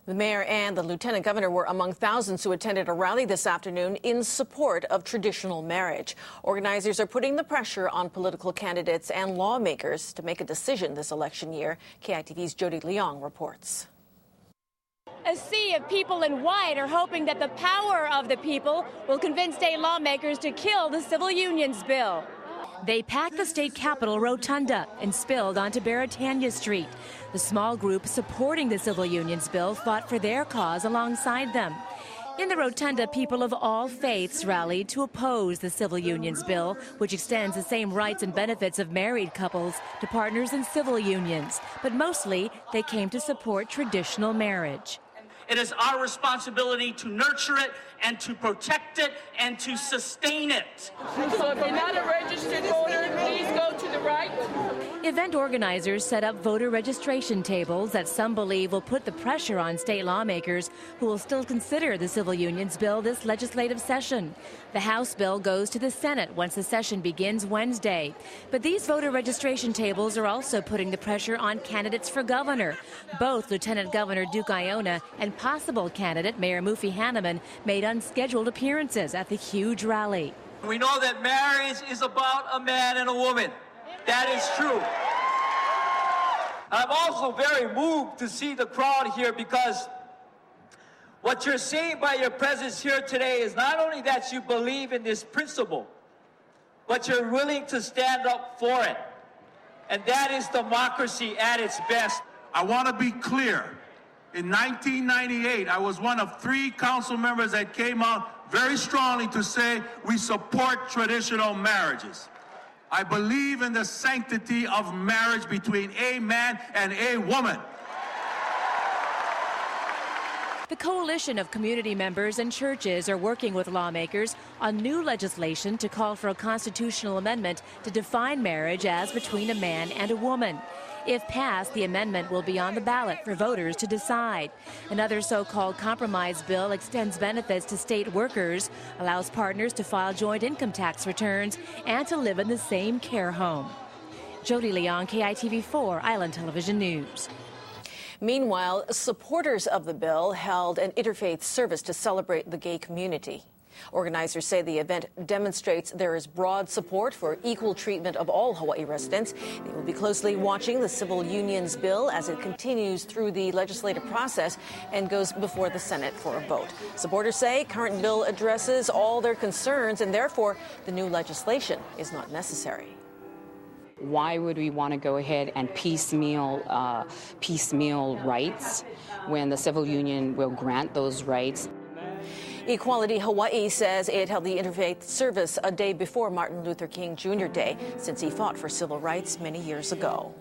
The mayor and the lieutenant governor were among thousands who attended a rally this afternoon in support of traditional marriage. Organizers are putting the pressure on political candidates and lawmakers to make a decision this election year. KITV's Jodi LEONG reports. A sea of people in white are hoping that the power of the people will convince state lawmakers to kill the civil unions bill. They packed the state capitol rotunda and spilled onto Baratania Street. The small group supporting the civil unions bill fought for their cause alongside them. In the rotunda, people of all faiths rallied to oppose the civil unions bill, which extends the same rights and benefits of married couples to partners in civil unions. But mostly, they came to support traditional marriage. It is our responsibility to nurture it and to protect it and to sustain it. So if you're not a registered voter, please go to the right. Event organizers set up voter registration tables that some believe will put the pressure on state lawmakers who will still consider the civil unions bill this legislative session. The House bill goes to the Senate once the session begins Wednesday. But these voter registration tables are also putting the pressure on candidates for governor. Both Lieutenant Governor Duke Aiona and possible candidate Mayor Mufi Hanneman made unscheduled appearances at the huge rally. We know that marriage is about a man and a woman. That is true. I'm also very moved to see the crowd here because what you're saying by your presence here today is not only that you believe in this principle, but you're willing to stand up for it. And that is democracy at its best. I want to be clear. In 1998, I was one of 3 council members that came out very strongly to say we support traditional marriages. I believe in the sanctity of marriage between a man and a woman. The coalition of community members and churches are working with lawmakers on new legislation to call for a constitutional amendment to define marriage as between a man and a woman. If passed, the amendment will be on the ballot for voters to decide. Another so-called compromise bill extends benefits to state workers, allows partners to file joint income tax returns, and to live in the same care home. Jodi LEONG, KITV4 Island Television News. Meanwhile, supporters of the bill held an interfaith service to celebrate the gay community. Organizers say the event demonstrates there is broad support for equal treatment of all Hawaii residents. They will be closely watching the civil unions bill as it continues through the legislative process and goes before the Senate for a vote. Supporters say current bill addresses all their concerns and therefore the new legislation is not necessary. Why would we want to go ahead and piecemeal rights when the civil union will grant those rights? Equality Hawaii says it held the interfaith service a day before Martin Luther King Jr. Day, since he fought for civil rights many years ago.